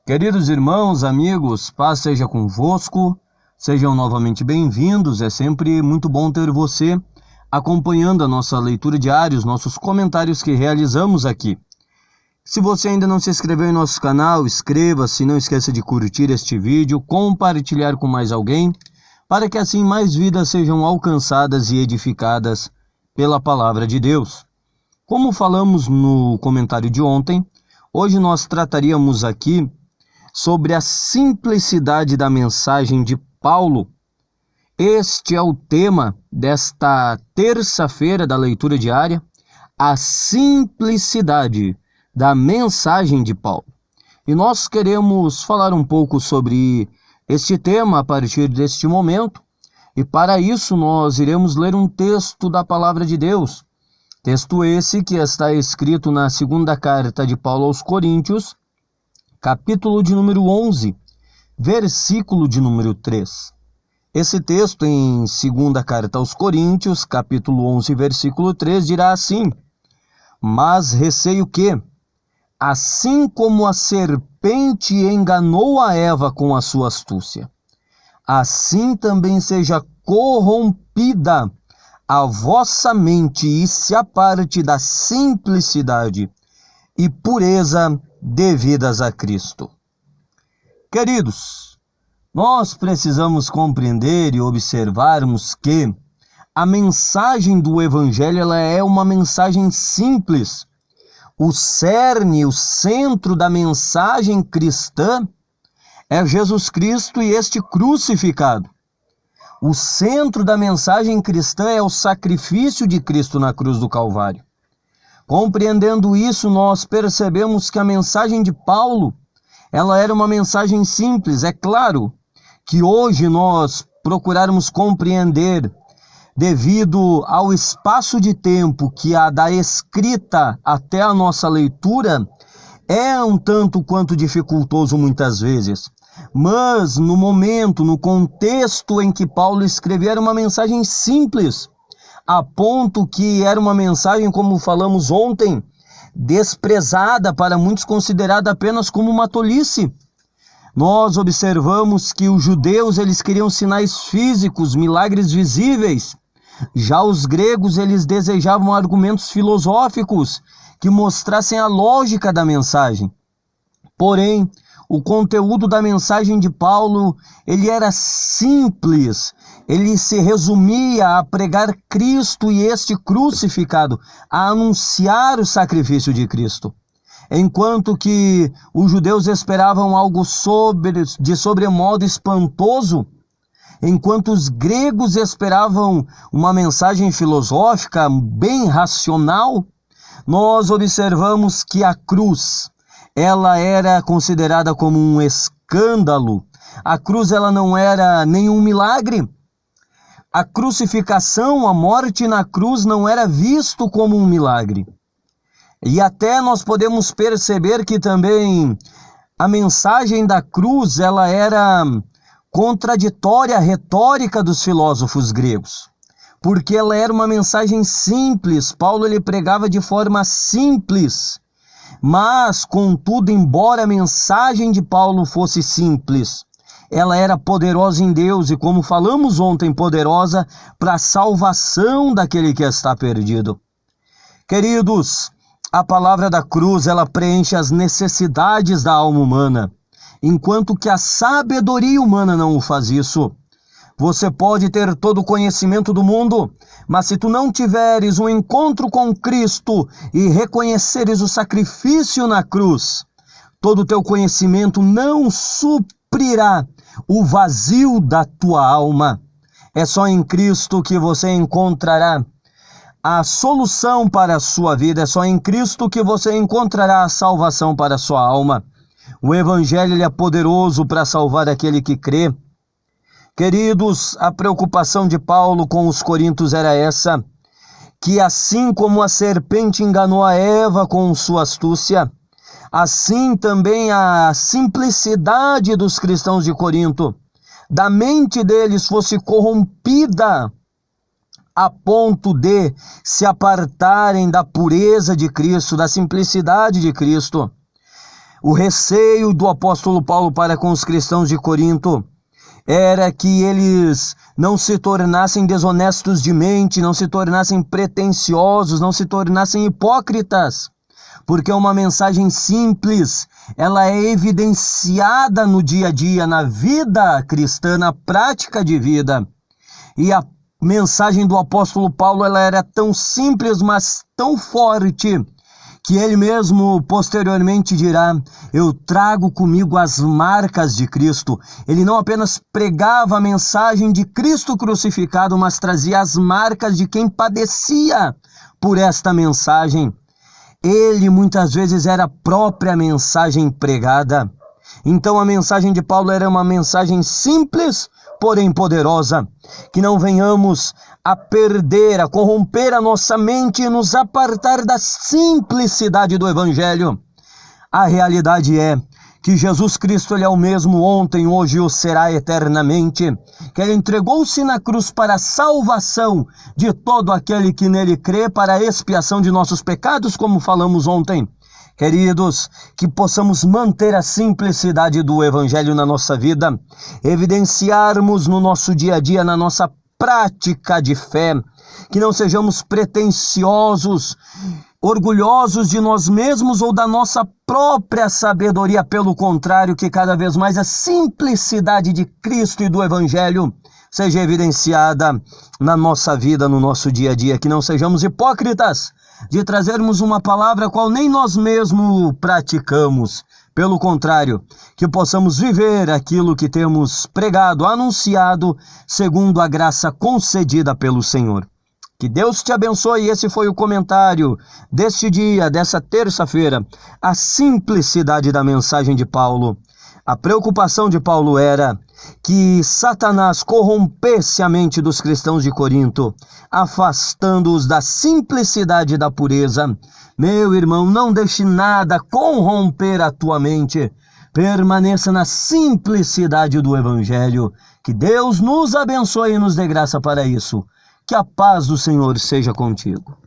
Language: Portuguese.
Queridos irmãos, amigos, paz seja convosco, sejam novamente bem-vindos. É sempre muito bom ter você acompanhando a nossa leitura diária, os nossos comentários que realizamos aqui. Se você ainda não se inscreveu em nosso canal, inscreva-se, não esqueça de curtir este vídeo, compartilhar com mais alguém, para que assim mais vidas sejam alcançadas e edificadas pela palavra de Deus. Como falamos no comentário de ontem, hoje nós trataríamos aqui sobre a simplicidade da mensagem de Paulo. Este é o tema desta terça-feira da leitura diária, a simplicidade da mensagem de Paulo. E nós queremos falar um pouco sobre este tema a partir deste momento, e para isso nós iremos ler um texto da palavra de Deus. Texto esse que está escrito na segunda carta de Paulo aos Coríntios, capítulo de número 11, versículo de número 3. Esse texto em segunda carta aos Coríntios, capítulo 11, versículo 3, dirá assim: Mas receio que, assim como a serpente enganou a Eva com a sua astúcia, assim também seja corrompida a vossa mente e se aparte da simplicidade e pureza devidas a Cristo. Queridos, nós precisamos compreender e observarmos que a mensagem do Evangelho ela é uma mensagem simples. O cerne, o centro da mensagem cristã é Jesus Cristo e este crucificado. O centro da mensagem cristã é o sacrifício de Cristo na cruz do Calvário. Compreendendo isso, nós percebemos que a mensagem de Paulo, ela era uma mensagem simples. É claro que hoje nós procurarmos compreender, devido ao espaço de tempo que há da escrita até a nossa leitura, é um tanto quanto dificultoso muitas vezes. Mas no momento, no contexto em que Paulo escrevia, era uma mensagem simples, a ponto que era uma mensagem, como falamos ontem, desprezada, para muitos considerada apenas como uma tolice. Nós observamos que os judeus eles queriam sinais físicos, milagres visíveis. Já os gregos eles desejavam argumentos filosóficos que mostrassem a lógica da mensagem. Porém, o conteúdo da mensagem de Paulo, ele era simples, ele se resumia a pregar Cristo e este crucificado, a anunciar o sacrifício de Cristo. Enquanto que os judeus esperavam algo de sobremodo espantoso, enquanto os gregos esperavam uma mensagem filosófica bem racional, nós observamos que a cruz, ela era considerada como um escândalo. A cruz ela não era nenhum milagre. A crucificação, a morte na cruz não era visto como um milagre. E até nós podemos perceber que também a mensagem da cruz ela era contraditória à retórica dos filósofos gregos, porque ela era uma mensagem simples. Paulo ele pregava de forma simples. Mas, contudo, embora a mensagem de Paulo fosse simples, ela era poderosa em Deus e, como falamos ontem, poderosa para a salvação daquele que está perdido. Queridos, a palavra da cruz, ela preenche as necessidades da alma humana, enquanto que a sabedoria humana não o faz isso. Você pode ter todo o conhecimento do mundo, mas se tu não tiveres um encontro com Cristo e reconheceres o sacrifício na cruz, todo o teu conhecimento não suprirá o vazio da tua alma. É só em Cristo que você encontrará a solução para a sua vida, é só em Cristo que você encontrará a salvação para a sua alma. O Evangelho ele é poderoso para salvar aquele que crê. Queridos, a preocupação de Paulo com os coríntios era essa, que assim como a serpente enganou a Eva com sua astúcia, assim também a simplicidade dos cristãos de Corinto, da mente deles fosse corrompida a ponto de se apartarem da pureza de Cristo, da simplicidade de Cristo. O receio do apóstolo Paulo para com os cristãos de Corinto era que eles não se tornassem desonestos de mente, não se tornassem pretensiosos, não se tornassem hipócritas, porque uma mensagem simples, ela é evidenciada no dia a dia, na vida cristã, na prática de vida. E a mensagem do apóstolo Paulo, ela era tão simples, mas tão forte, que ele mesmo posteriormente dirá: eu trago comigo as marcas de Cristo. Ele não apenas pregava a mensagem de Cristo crucificado, mas trazia as marcas de quem padecia por esta mensagem. Ele muitas vezes era a própria mensagem pregada. Então a mensagem de Paulo era uma mensagem simples, porém poderosa. Que não venhamos a perder, a corromper a nossa mente e nos apartar da simplicidade do Evangelho. A realidade é que Jesus Cristo, ele é o mesmo ontem, hoje e o será eternamente, que ele entregou-se na cruz para a salvação de todo aquele que nele crê, para a expiação de nossos pecados, como falamos ontem. Queridos, que possamos manter a simplicidade do Evangelho na nossa vida, evidenciarmos no nosso dia a dia, na nossa prática de fé, que não sejamos pretensiosos, orgulhosos de nós mesmos ou da nossa própria sabedoria. Pelo contrário, que cada vez mais a simplicidade de Cristo e do Evangelho seja evidenciada na nossa vida, no nosso dia a dia, que não sejamos hipócritas de trazermos uma palavra qual nem nós mesmos praticamos. Pelo contrário, que possamos viver aquilo que temos pregado, anunciado, segundo a graça concedida pelo Senhor. Que Deus te abençoe. Esse foi o comentário deste dia, dessa terça-feira. A simplicidade da mensagem de Paulo. A preocupação de Paulo era que Satanás corrompesse a mente dos cristãos de Corinto, afastando-os da simplicidade e da pureza. Meu irmão, não deixe nada corromper a tua mente. Permaneça na simplicidade do Evangelho. Que Deus nos abençoe e nos dê graça para isso. Que a paz do Senhor seja contigo.